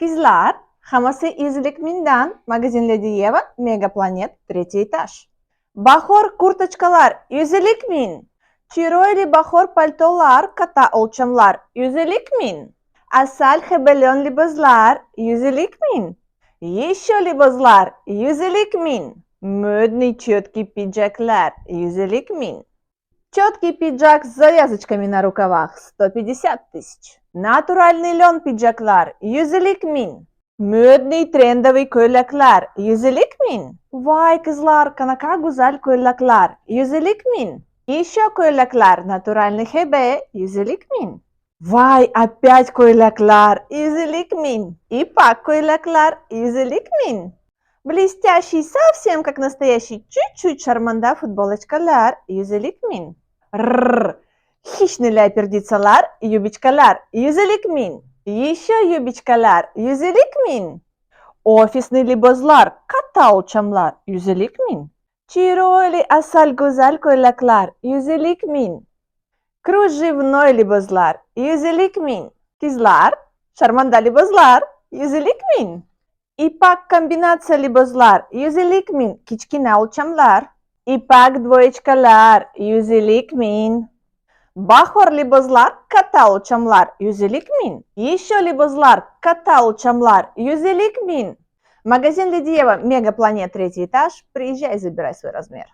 Kızlar, hammasi izlik mindan, magazin Lady Eva, Megaplanet, 3 этаж. Bahor kurtochkalar, 150 min. Chiroyli bahor paltolar, katta o'lchamlar, 150 min. Asal hebelyon liboslar, 150 min. Еще liboslar, 150 min. Модный четкий пиджаклар, 150 min. Четкий пиджак с завязочками на рукавах, 150 тысяч. Натуральный лен пиджаклар, 150 min. Модный трендовый ko'ylaklar, 150 min. Vay kızlar, qanaqa go'zal ko'ylaklar, 150 min. Еще ko'ylaklar, натуральный hebe, 150 min. Vay, опять ko'ylaklar, 150 min. Ipak ko'ylaklar, 150 min. Блестящий, совсем как настоящий, чуть-чуть шарманда футболочкалар, 150 min. Рррр. Хищные пердицалар, юбичкалар, 150 min. Еще юбичкалар, 150 min. Офисный liboslar, katta o'lchamlar, 150 min. Chiroyli asal go'zal ko'ylaklar, 150 min. Кружевной liboslar, 150 min. Kızlar, sharmanda liboslar, 150 min. Ipak kombinatsiya liboslar, 150 min. Kichkina o'lchamlar. Ipak dvoyechkalar, 150 min. Bahor liboslar, katta o'lchamlar, 150 min. Еще liboslar, katta o'lchamlar, 150 min. Магазин Леди Ева, Мегапланет, 3 этаж. Приезжай, забирай свой размер.